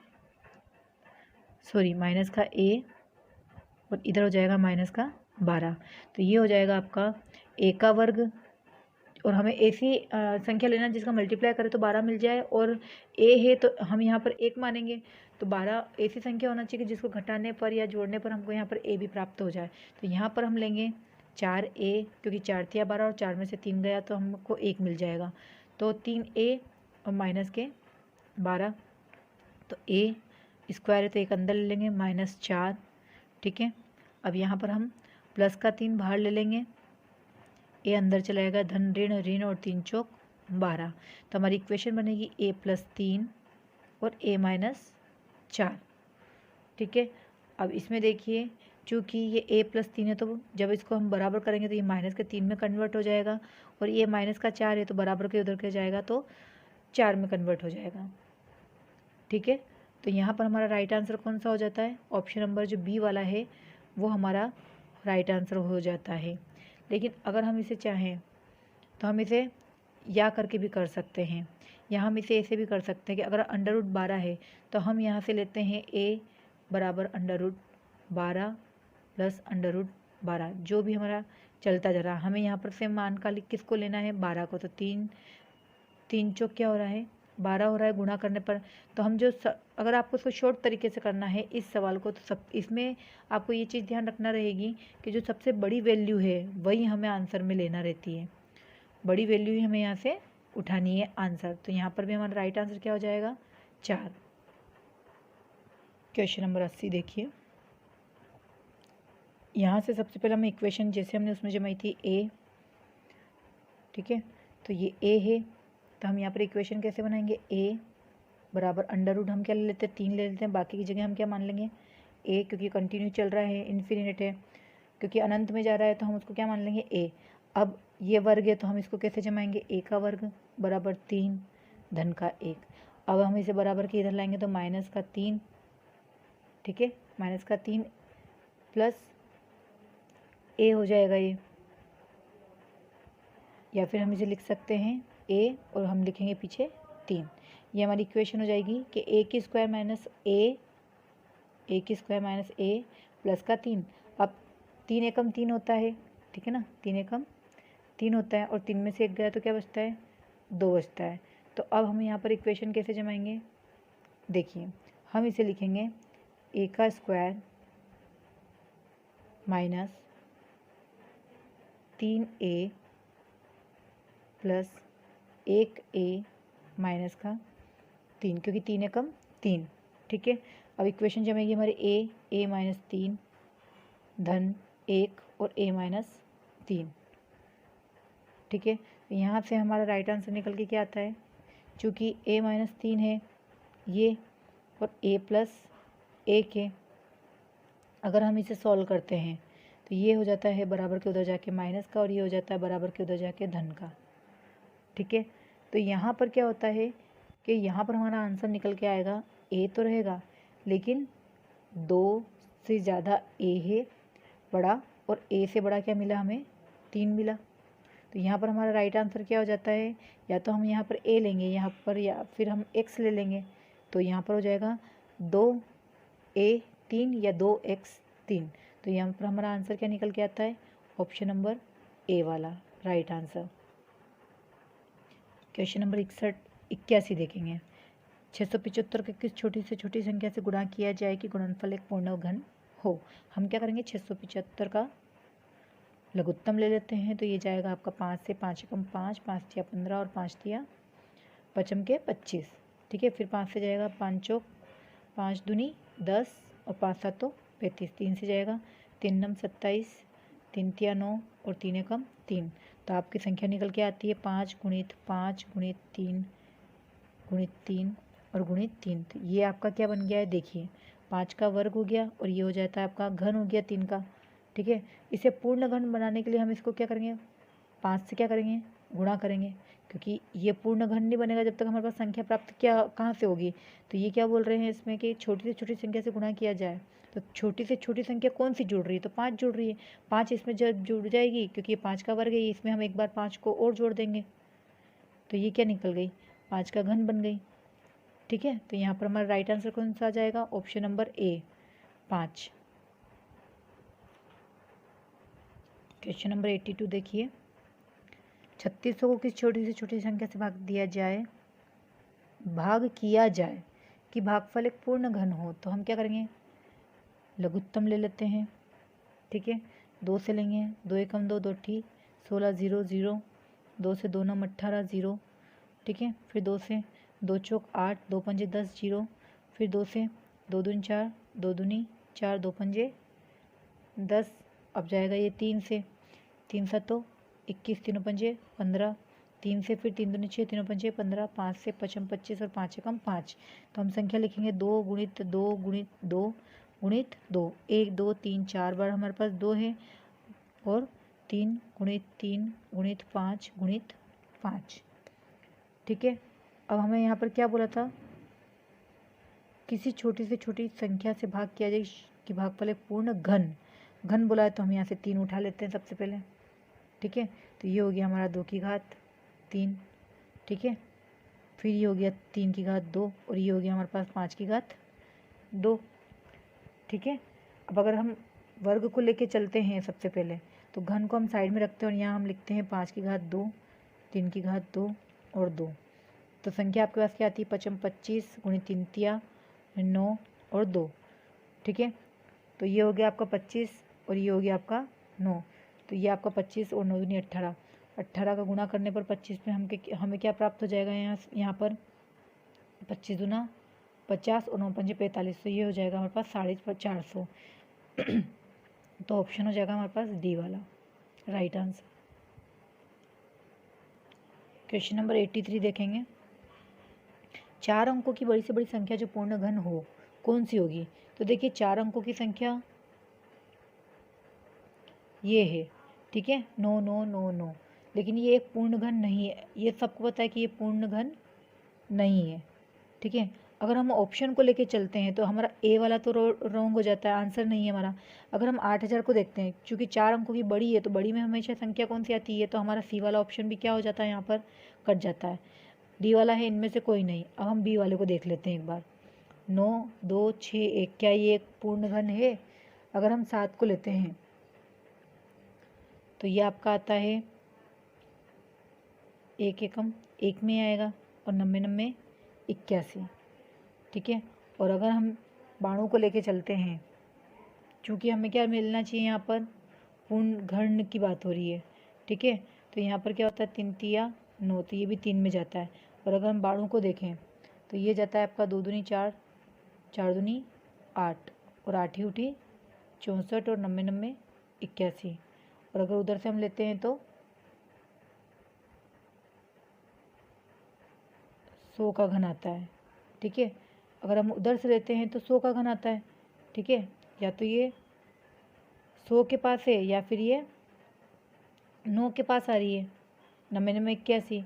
सॉरी, माइनस का a और इधर हो जाएगा माइनस का 12। तो ये हो जाएगा आपका a का वर्ग, और हमें ऐसी संख्या लेना जिसका मल्टीप्लाई करें तो 12 मिल जाए, और a है तो हम यहाँ पर 1 मानेंगे। तो 12 ऐसी संख्या होना चाहिए कि जिसको घटाने पर या जोड़ने पर हमको यहाँ पर a भी प्राप्त हो जाए। तो यहाँ पर हम लेंगे 4a, क्योंकि 4 तिया 12 और 4 में से 3 गया तो हमको 1 मिल जाएगा। तो 3a और माइनस के 12, तो a स्क्वायर है तो एक अंदर ले लेंगे, -4, ठीक है। अब यहाँ पर हम प्लस का 3 बाहर ले लेंगे, ए अंदर चलाएगा, धन ऋण ऋण और 3 चौक 12। तो हमारी इक्वेशन बनेगी a प्लस 3 और a माइनस 4, ठीक है। अब इसमें देखिए, चूँकि ये a प्लस 3 है तो जब इसको हम बराबर करेंगे तो ये माइनस के 3 में कन्वर्ट हो जाएगा, और ये माइनस का 4 है तो बराबर के उधर के जाएगा तो 4 में कन्वर्ट हो जाएगा, ठीक है। तो यहाँ पर हमारा राइट आंसर कौन सा हो जाता है? ऑप्शन नंबर जो बी वाला है वो हमारा राइट आंसर हो जाता है। लेकिन अगर हम इसे चाहें तो हम इसे या करके भी कर सकते हैं, या हम इसे ऐसे भी कर सकते हैं कि अगर अंडर रूट 12 है तो हम यहाँ से लेते हैं a बराबर under root 12 plus under root 12, जो भी हमारा चलता जा रहा है। हमें यहाँ पर से मान का किसको लेना है? 12 को। तो 3 चौक क्या हो रहा है? 12 हो रहा है गुणा करने पर। तो हम जो अगर आपको इसको शॉर्ट तरीके से करना है इस सवाल को, तो सब इसमें आपको ये चीज़ ध्यान रखना रहेगी कि जो सबसे बड़ी वैल्यू है वही हमें आंसर में लेना रहती है, बड़ी वैल्यू ही हमें यहाँ से उठानी है आंसर। तो यहाँ पर भी हमारा राइट आंसर क्या हो जाएगा? 4। क्वेश्चन नंबर 80 देखिए। यहाँ से सबसे पहले हम इक्वेशन जैसे हमने उसमें जमाई थी a, ठीक है। तो ये a है, तो हम यहाँ पर इक्वेशन कैसे बनाएंगे? a बराबर अंडर रूट हम क्या ले लेते हैं? 3 ले लेते हैं, बाकी की जगह हम क्या मान लेंगे? a, क्योंकि कंटिन्यू चल रहा है, इन्फिनिट है, क्योंकि अनंत में जा रहा है तो हम उसको क्या मान लेंगे? a। अब ये वर्ग है तो हम इसको कैसे जमाएंगे? a का वर्ग बराबर 3 धन का 1। अब हम इसे बराबर के इधर लाएंगे तो माइनस का 3, ठीक है, माइनस का 3 प्लस a हो जाएगा ये, या फिर हम इसे लिख सकते हैं a और हम लिखेंगे पीछे 3। ये हमारी इक्वेशन हो जाएगी कि a की स्क्वायर माइनस a की स्क्वायर माइनस a प्लस का 3। अब 3 एकम 3 होता है, ठीक है ना, 3 एकम 3 होता है, और 3 में से 1 गया तो क्या बचता है? 2 बचता है। तो अब हम यहाँ पर इक्वेशन कैसे जमाएंगे? देखिए, हम इसे लिखेंगे a का square minus 3a plus 1a minus का 3, क्योंकि 3 एकम 3। ठीक है, अब इक्वेशन जमेगी हमारी a माइनस 3 धन 1 और a माइनस 3। ठीक है, यहाँ से हमारा राइट आंसर निकल के क्या आता है, चूँकि a माइनस 3 है ये और a प्लस 1 है, अगर हम इसे सॉल्व करते हैं तो ये हो जाता है बराबर के उधर जाके माइनस का और ये हो जाता है बराबर के उधर जाके धन का। ठीक है, तो यहाँ पर क्या होता है कि यहाँ पर हमारा आंसर निकल के आएगा a तो रहेगा लेकिन 2 से ज़्यादा a है बड़ा, और a से बड़ा क्या मिला हमें, 3 मिला। तो यहाँ पर हमारा राइट आंसर क्या हो जाता है, या तो हम यहाँ पर a लेंगे यहाँ पर, या फिर हम x ले लेंगे। तो यहाँ पर हो जाएगा 2a 3 या 2x 3। तो यहाँ पर हमारा आंसर क्या निकल के आता है, ऑप्शन नंबर ए वाला राइट आंसर। क्वेश्चन नंबर 81 देखेंगे। 675 को किस छोटी से छोटी संख्या से गुणा किया जाए कि गुणनफल एक पूर्ण घन हो। हम क्या करेंगे, 675 का लघुत्तम ले लेते हैं। तो ये जाएगा आपका 5 से 5 एकम 5, 5 तिया 15 और 5 तिया पचम के 25। ठीक है, फिर 5 से जाएगा 5 चौक 5 दूनी 10 और 5 सातों 35। 3 से जाएगा 3 नम 27, 3 तिया 9 और 3 एकम 3। तो आपकी संख्या निकल के आती है 5 गुणित 5 गुणित 3 गुणित 3 और गुणित 3। तो ये आपका क्या बन गया है, देखिए 5 का वर्ग हो गया और ये हो जाता है आपका घन हो गया 3 का। ठीक है, इसे पूर्ण घन बनाने के लिए हम इसको क्या करेंगे, 5 से क्या करेंगे, गुणा करेंगे, क्योंकि ये पूर्ण घन नहीं बनेगा जब तक हमारे पास संख्या प्राप्त क्या कहाँ से होगी। तो ये क्या बोल रहे हैं इसमें कि छोटी से छोटी संख्या से गुणा किया जाए। तो छोटी से छोटी संख्या कौन सी जुड़ रही है, तो 5 जुड़ रही है। 5 इसमें जब जुड़ जाएगी, क्योंकि ये 5 का वर्ग है, इसमें हम एक बार 5 को और जोड़ देंगे तो ये क्या निकल गई, 5 का घन बन गई। ठीक है, तो यहाँ पर हमारा राइट आंसर कौन सा आ जाएगा, option number A 5। Question number 82 देखिए। 3600 को किस छोटी से छोटी संख्या से भाग किया जाए कि भागफल एक पूर्ण घन हो। तो हम क्या करेंगे, लघुत्तम ले लेते हैं। ठीक है, 2 से लेंगे, 2 एकम 2 2 ठी 16 0 0, 2 से 2 नम 18 0। ठीक है, फिर 2 से 2 चौक 8, 2 पंजे 10 0, फिर 2 से 2 दूनी 4, 2 दूनी 4, 2 पंजे 10। अब जाएगा ये 3 से, 3 सतों 21, 3 पंजे 15, 3 से फिर 3 दूनी 6, 3 पंजे 15, 5 से पचम 25 और 5 एकम 5। तो हम संख्या लिखेंगे 2 गुणित 2 गुणित 2 गुणित 2, 1 2 3 4 बार हमारे पास 2 है, और 3 गुणित 3 गुणित 5 गुणित 5। ठीक है, अब हमें यहाँ पर क्या बोला था, किसी छोटी से छोटी संख्या से भाग किया जाए कि भागफल एक पूर्ण घन बोला है, तो हम यहाँ से 3 उठा लेते हैं सबसे पहले। ठीक है, तो ये हो गया हमारा 2 की घात 3। ठीक है, फिर ये हो गया 3 की घात 2 और ये हो गया हमारे पास 5 की घात 2। ठीक है, अब अगर हम वर्ग को लेके चलते हैं सबसे पहले, तो घन को हम साइड में रखते हैं और यहाँ हम लिखते हैं 5 की घात 2, 3 की घात 2 और 2। तो संख्या आपके पास क्या आती है, पचम 25 गुणित 3 तिया 9 और 2। ठीक है, तो ये हो गया आपका 25 और ये हो गया आपका 9। तो ये आपका 25 और 9 दूनी 18, 18 का गुणा करने पर 25 में हमें क्या प्राप्त हो जाएगा, यहाँ पर 25 दूना 50 और 9 पंजे 45। तो ये हो जाएगा हमारे पास 450। तो ऑप्शन हो जाएगा हमारे पास डी वाला राइट आंसर। क्वेश्चन नंबर 83 देखेंगे। 4 अंकों की बड़ी से बड़ी संख्या जो पूर्ण घन हो कौन सी होगी। तो देखिए 4 अंकों की संख्या ये है। ठीक है, 9 9 9 9, लेकिन ये एक पूर्ण घन नहीं है, ये सबको पता है कि ये पूर्ण घन नहीं है। ठीक है, अगर हम ऑप्शन को लेके चलते हैं तो हमारा ए वाला तो रॉन्ग हो जाता है, आंसर नहीं है हमारा। अगर हम 8000 को देखते हैं, चूँकि 4 अंकों की बड़ी है तो बड़ी में हमेशा संख्या कौन सी आती है, तो हमारा सी वाला ऑप्शन भी क्या हो जाता है, यहाँ पर कट जाता है। डी वाला है, इनमें से कोई नहीं। अब हम बी वाले को देख लेते हैं एक बार। 9 2 6 1, क्या ये एक पूर्ण घन है। अगर हम 7 को लेते हैं तो ये आपका आता है 1 एकम 1 में आएगा और 90 90 81। ठीक है, और अगर हम 92 को लेके चलते हैं, चूँकि हमें क्या मिलना चाहिए, यहाँ पर पूर्ण घन की बात हो रही है, ठीक है। तो यहाँ पर क्या होता है, 3 तिया 9, तो ये भी 3 में जाता है। और अगर हम बाड़ों को देखें तो ये जाता है आपका 2 दूनी 4, 4 दूनी 8, और 8 ही उठी 64, और 90 90 81। और अगर उधर से हम लेते हैं तो 100 का घन आता है। ठीक है। अगर हम उधर से लेते हैं तो 100 का घन आता है। ठीक है। या तो ये 100 के पास है या फिर ये 9 के पास आ रही है, 90 90 81।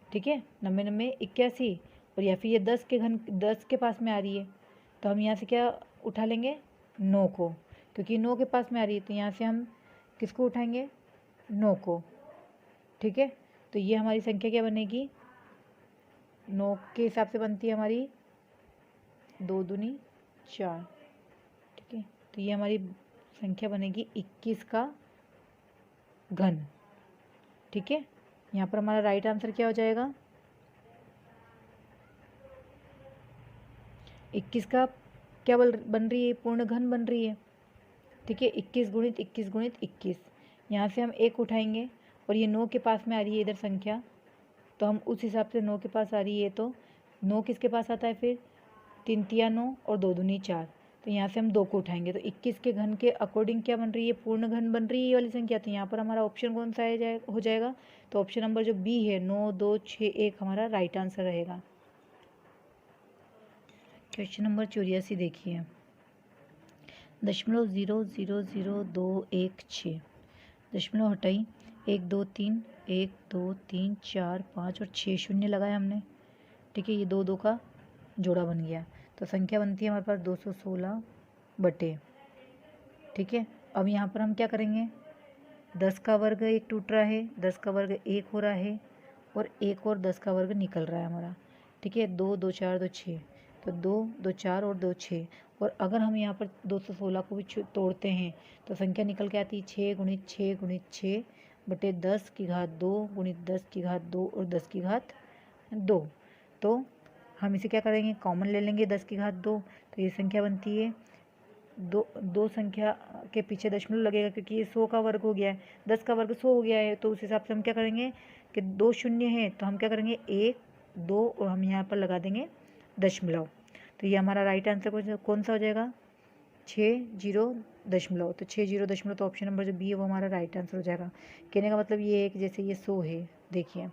ठीक है, 90 90 81, और या फिर ये 10 के पास में आ रही है। तो हम यहाँ से क्या उठा लेंगे, 9 को, क्योंकि 9 के पास में आ रही है। तो यहाँ से हम किसको उठाएंगे, 9 को। ठीक है। तो ये हमारी संख्या क्या बनेगी, 9 के हिसाब से बनती है हमारी 2 दूनी 4। ठीक है। तो ये हमारी संख्या बनेगी 21 का घन। ठीक है। यहाँ पर हमारा राइट आंसर क्या हो जाएगा, 21 का क्या बन रही है, पूर्ण घन बन रही है। ठीक है। 21 गुणित 21 गुणित 21, यहाँ से हम 1 उठाएंगे, और ये 9 के पास में आ रही है इधर संख्या, तो हम उस हिसाब से 9 के पास आ रही है, तो 9 किसके पास आता है फिर, 3 तिया 9 और 2 दूनी 4। तो यहाँ से हम 2 को उठाएंगे, तो 21 के घन के अकॉर्डिंग क्या बन रही है, पूर्ण घन बन रही है ये वाली संख्या। तो यहाँ पर हमारा ऑप्शन कौन सा हो जाएगा, तो ऑप्शन नंबर जो बी है, 9 2 6 1 हमारा राइट आंसर रहेगा। क्वेश्चन नंबर 84 देखिए, 0.0000216, दशमलव हटाई, 1 2 3 1 2 3 4 5 और 6 शून्य लगाए हमने। ठीक है। ये 2 2 का जोड़ा बन गया, तो संख्या बनती है हमारे पास 216 बटे। ठीक है। अब यहाँ पर हम क्या करेंगे, 10 का वर्ग एक टूट रहा है, 10 का वर्ग 1 हो रहा है, और 1 और 10 का वर्ग निकल रहा है हमारा। ठीक है। 2 2 4 2 6, तो 2 2 4 और 2 6। और अगर हम यहाँ पर 216 को भी तोड़ते हैं तो संख्या निकल के आती है 6 गुणित 6 गुणित 6 बटे 10 की घात 2 गुणित 10 की घात 2 और 10 की घात 2। तो हम इसे क्या करेंगे, कॉमन ले लेंगे 10 की घात 2, तो ये संख्या बनती है दो संख्या के पीछे दशमलव लगेगा, क्योंकि ये 100 का वर्ग हो गया है, 10 का वर्ग 100 हो गया है। तो उस हिसाब से हम क्या करेंगे कि 2 शून्य है, तो हम क्या करेंगे 1 2 और हम यहाँ पर लगा देंगे दशमलव। तो ये हमारा राइट आंसर कौन सा हो जाएगा, 60 दशमलव। तो 60 दशमलव, तो ऑप्शन नंबर जो बी है वो हमारा राइट आंसर हो जाएगा। कहने का मतलब ये है कि जैसे ये 100 है, देखिए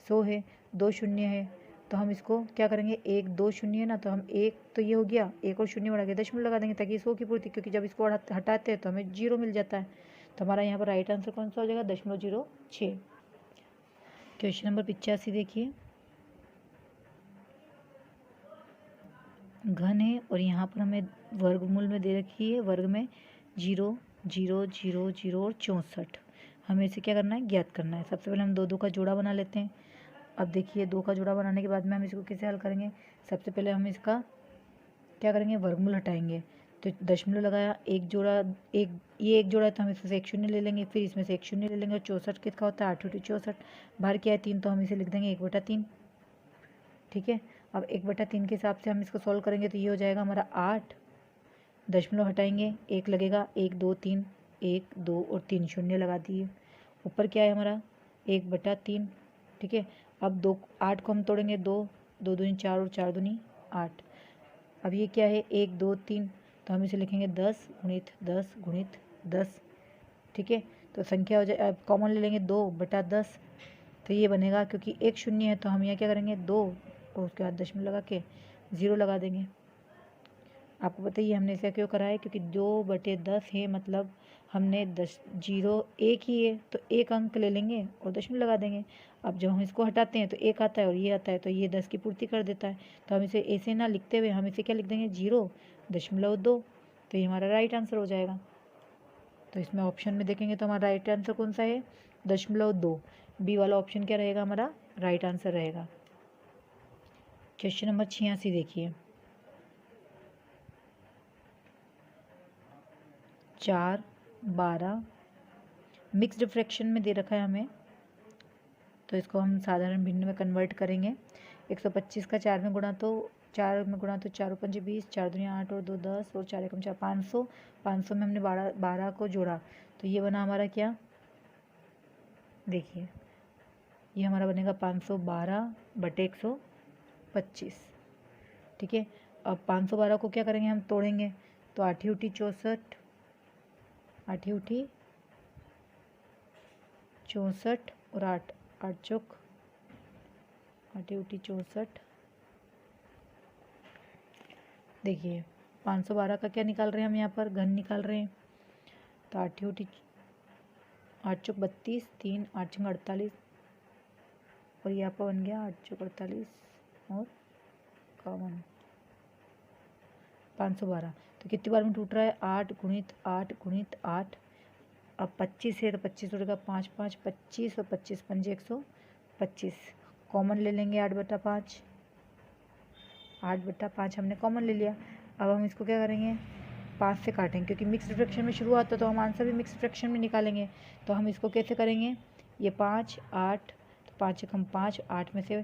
100 है, 2 शून्य है, तो हम इसको क्या करेंगे, 1 2 शून्य है ना, तो हम 1 तो ये हो गया, 1 और शून्य बढ़ा के दशमलव लगा देंगे ताकि 100 की पूर्ति, क्योंकि जब इसको हटाते हैं तो हमें 0 मिल जाता है। तो हमारा यहाँ पर राइट आंसर कौन सा हो जाएगा, 0.06। क्वेश्चन नंबर 85 देखिए, घन है और यहाँ पर हमें वर्गमूल में दे रखी है, वर्ग में 0 0 0 0 और 64। हमें इसे क्या करना है, ज्ञात करना है। सबसे पहले हम 2 2 का जोड़ा बना लेते हैं। अब देखिए 2 का जोड़ा बनाने के बाद में हम इसको कैसे हल करेंगे, सबसे पहले हम इसका क्या करेंगे, वर्गमूल हटाएंगे। तो दशमलव लगाया, एक जोड़ा, एक जोड़ा है तो हम इसमें से 1 शून्य ले लेंगे, फिर इसमें से 1 शून्य ले लेंगे, और 64 किसका होता है, 8 8 64। बाहर क्या है 3, तो हम इसे लिख देंगे 1/3। ठीक है। अब 1/3 के हिसाब से हम इसको सॉल्व करेंगे, तो ये हो जाएगा हमारा 8, दशमलव हटाएंगे, 1 लगेगा, 1 2 3 1 2 और 3 शून्य लगा दिए। ऊपर क्या है हमारा 1/3। ठीक है। अब 8 को हम तोड़ेंगे, 2 2 दूनी 4 और 4 दूनी 8। अब ये क्या है 1 2 3, तो हम इसे लिखेंगे 10 गुणित 10 गुणित 10। ठीक है। तो संख्या हो जाए, कॉमन ले लेंगे 2/10, तो ये बनेगा, क्योंकि 1 शून्य है तो हम यहाँ क्या करेंगे 2 और उसके बाद दशमलव लगा के 0 लगा देंगे। आपको बताइए हमने ऐसा क्यों करा है, क्योंकि 2/10 है, मतलब हमने 0 1 ही है तो 1 अंक ले लेंगे और दशमलव लगा देंगे। अब जब हम इसको हटाते हैं तो 1 आता है और ये आता है, तो ये 10 की पूर्ति कर देता है। तो हम इसे ऐसे ना लिखते हुए हम इसे क्या लिख देंगे, 0.2। तो ये हमारा राइट आंसर हो जाएगा। तो इसमें ऑप्शन में देखेंगे तो हमारा राइट आंसर कौन सा है, 0.2। बी वाला ऑप्शन क्या रहेगा, हमारा राइट आंसर रहेगा। क्वेश्चन नंबर 86 देखिए, 4 12 मिक्स्ड फ्रैक्शन में दे रखा है हमें, तो इसको हम साधारण भिन्न में कन्वर्ट करेंगे। 125 का 4 में गुणा, तो 4 में गुणा तो 4 5 20, 4 दूनी 8 और 2 10 और 4 एकम 4, 500 में हमने 12 को जोड़ा, तो ये बना हमारा क्या देखिए ये हमारा बनेगा 512/125, ठीक है। अब 512 को क्या करेंगे, हम तोड़ेंगे, तो 8 उठी 64, 8 उठी 64 और 8 8 चौक 8 उठी 64। देखिए 512 का क्या निकाल रहे हैं हम यहाँ पर, घन निकाल रहे हैं, तो 8 उठी 8 चौक 32, 3 8 छंग 48 और यहाँ पर बन गया 8 चौक 48 और 51 512। तो कितनी बार में टूट रहा है, 8 गुणित 8 गुणित 8। अब 25 है तो 25 उड़ेगा 5 5 25 और 25 पंजे 125। कॉमन ले लेंगे 8/5, 8/5 हमने कॉमन ले लिया। अब हम इसको क्या करेंगे, 5 से काटेंगे, क्योंकि मिक्स फ्रैक्शन में शुरू आता तो हम आंसर भी मिक्स फ्रैक्शन में निकालेंगे। तो हम इसको कैसे करेंगे, ये 5 8 तो 5 एक हम 5, 8 में से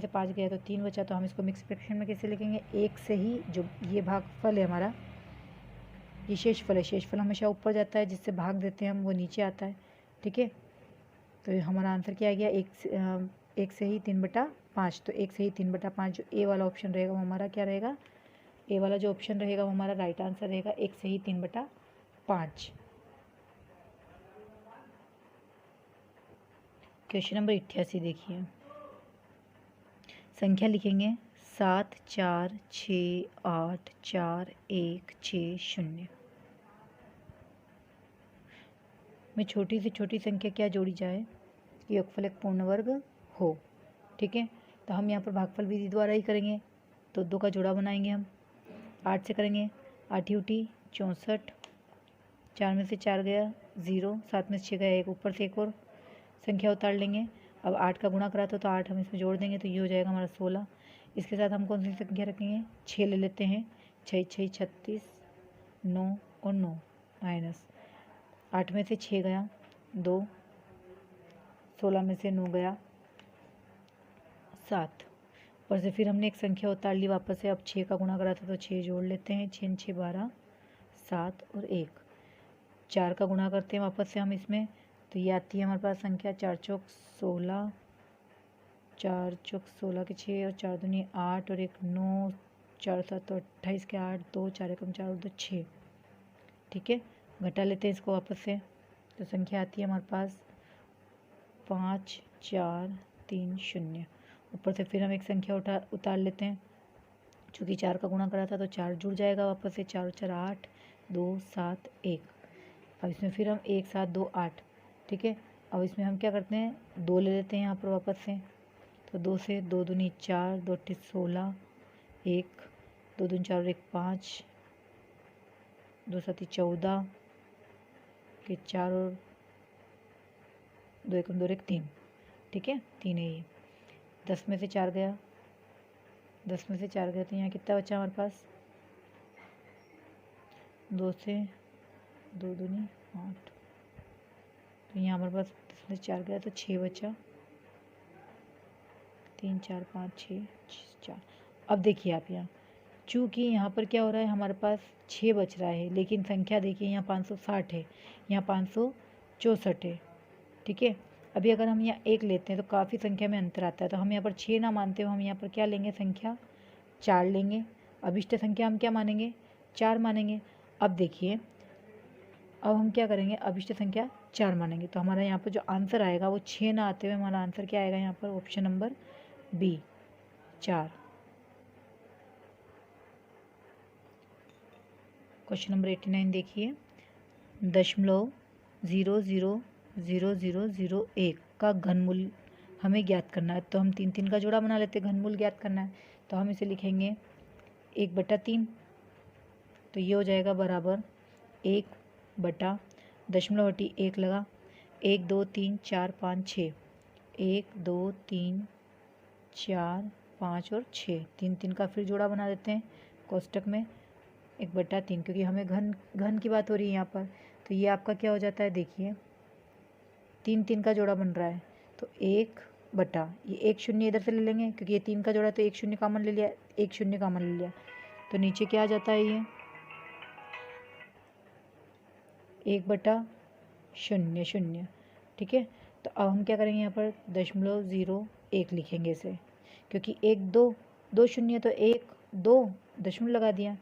5 गया तो 3 बचा, तो हम इसको मिक्स फ्रैक्शन में कैसे लिखेंगे, एक से ही जो ये भागफल है हमारा, ये शेषफल है, शेषफल हमेशा ऊपर जाता है, जिससे भाग देते हैं हम वो नीचे आता है, ठीक है। तो हमारा आंसर क्या आ गया, एक से ही 3/5। तो 1 से ही 3/5 जो ए वाला ऑप्शन रहेगा वो हमारा क्या रहेगा, ए वाला जो ऑप्शन रहेगा वो हमारा राइट आंसर रहेगा, 1 से ही 3/5। क्वेश्चन नंबर 88 देखिए, संख्या लिखेंगे 7 4 6 8 4 1 6 0 में छोटी से छोटी संख्या क्या जोड़ी जाए कि योगफल एक पूर्ण वर्ग हो, ठीक है। तो हम यहाँ पर भागफल विधि द्वारा ही करेंगे, तो 2 का जोड़ा बनाएंगे हम, 8 से करेंगे, 8 उठी 64, 4 में से 4 गया 0, 7 में से 6 गया 1, ऊपर से एक और संख्या उतार लेंगे। अब 8 का गुणा करा तो 8 हम इसमें जोड़ देंगे, तो ये हो जाएगा हमारा 16। इसके साथ हम कौन सी संख्या रखेंगे, 6 ले लेते हैं, 6 6 36, 9 और 9 माइनस 8 में से 6 गया 2, 16 में से 9 गया 7, ऊपर से फिर हमने एक संख्या उतार ली वापस से। अब 6 का गुणा करा था तो 6 जोड़ लेते हैं, 6 6 12 7 और 1, 4 का गुणा करते हैं वापस से हम इसमें, तो ये आती है हमारे पास संख्या 4 चौक 16, 4 चौक 16 के 6 और 4 दूनी 8 और 1 9, 4 7 तो 28 के 8, 2 4 एकम 4 और 2 6, ठीक है। घटा लेते हैं इसको वापस से, तो संख्या आती है हमारे पास 5 4 3 0। ऊपर से फिर हम एक संख्या उतार लेते हैं, चूँकि 4 का गुणा करा था तो 4 जुड़ जाएगा वापस से, 4 4 8 2 7 1। अब इसमें फिर हम 1 7 2 8, ठीक है। अब इसमें हम क्या करते हैं, 2 ले लेते हैं यहाँ पर वापस से, तो 2 से 2 दूनी 4, 2 8 16, 1 2 दूनी 4 और 1 5, 2 7 14 के 4 और 2 1 2 1 3, ठीक है, 3 है ये। 10 में से 4 गया, 10 में से 4 गया तो यहाँ कितना बचा हमारे पास, 2 से 2 दूनी 8, तो यहाँ हमारे पास 10 में से 4 गया तो 6 बचा, 3 4 5 6 4। अब देखिए आप यहाँ, चूँकि यहाँ पर क्या हो रहा है, हमारे पास 6 बच रहा है, लेकिन संख्या देखिए यहाँ 560 है, यहाँ 564 है, ठीक है। अभी अगर हम यहाँ 1 लेते हैं तो काफ़ी संख्या में अंतर आता है, तो हम यहाँ पर 6 ना मानते हो हम यहाँ पर क्या लेंगे, संख्या 4 लेंगे। अभिष्ट संख्या हम क्या मानेंगे, 4 मानेंगे। अब देखिए, अब हम क्या करेंगे, अभिष्ट संख्या 4 मानेंगे, तो हमारा यहाँ पर जो आंसर आएगा वो 6 ना आते हुए हमारा आंसर क्या आएगा यहाँ पर, option number B 4। Question number 89 देखिए, 0.000001 का घनमूल हमें ज्ञात करना है। तो हम 3 3 का जोड़ा बना लेते हैं, घनमूल ज्ञात करना है, तो हम इसे लिखेंगे 1/3, तो ये हो जाएगा बराबर 1/(1) लगा, 1 2 3 4 5 6, 1 2 3 4 5 और 6, 3 3 का फिर जोड़ा बना देते हैं कोष्टक में, 1/3, क्योंकि हमें घन की बात हो रही है यहाँ पर, तो ये आपका क्या हो जाता है, देखिए 3 3 का जोड़ा बन रहा है, तो ये 1 0 इधर से ले लेंगे, क्योंकि ये 3 का जोड़ा है तो 1 0 कॉमन ले लिया, 1 0 कॉमन ले लिया, तो नीचे क्या आ जाता है, ये 1/0 0, ठीक है। तो अब हम क्या करेंगे, यहाँ पर 0.01 लिखेंगे इसे, क्योंकि 1 2 2 शून्य तो 1 2 दशमलव लगा दिया,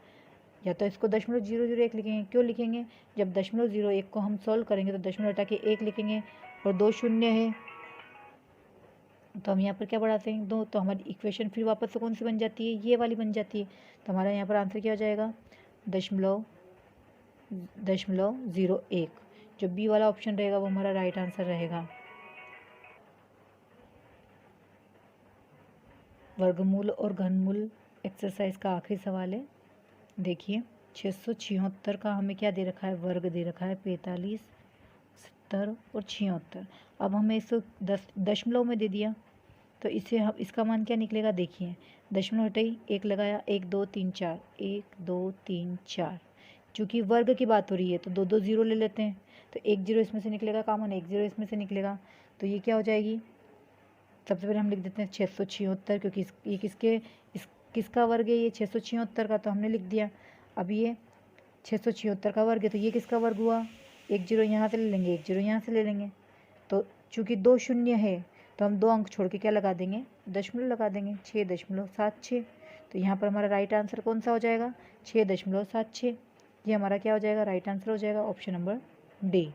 या तो इसको 0.001 लिखेंगे। क्यों लिखेंगे, जब 0.01 को हम सॉल्व करेंगे तो दशमलव हटा के 1 लिखेंगे और 2 शून्य है तो हम यहाँ पर क्या बढ़ाते हैं 2, तो हमारी इक्वेशन फिर वापस से कौन सी बन जाती है, ये वाली बन जाती है। तो हमारा यहाँ पर आंसर क्या हो जाएगा, 0.01। जो बी वाला ऑप्शन रहेगा वो हमारा राइट आंसर रहेगा। वर्गमूल और घनमूल एक्सरसाइज का आखिरी सवाल है। देखिए 676 का हमें क्या दे रखा है, वर्ग दे रखा है 45, 70 और 76। अब हमें इसको दशमलव में दे दिया, तो इससे हम इसका मान क्या निकलेगा, देखिए दशमलव हटाई 1 लगाया, 1 2 3 4, 1 2 3 4। चूँकि वर्ग की बात हो रही है तो 2 2 0 ले लेते हैं, तो 1 0 इसमें से निकलेगा कॉमन, 1 0 इसमें से निकलेगा, तो ये क्या हो जाएगी, सबसे पहले हम लिख देते हैं 676, क्योंकि ये किसका वर्ग है, ये 676 का, तो हमने लिख दिया। अब ये 676 का वर्ग है तो ये किसका वर्ग हुआ, 1 0 यहाँ से ले लेंगे, 1 0 यहाँ से ले लेंगे, तो चूँकि 2 शून्य है तो हम 2 अंक छोड़ के क्या लगा देंगे, दशमलव लगा देंगे, 6.76। तो यहाँ पर हमारा राइट आंसर कौन सा हो जाएगा, 6.76। ये हमारा क्या हो जाएगा, राइट आंसर हो जाएगा ऑप्शन नंबर डी।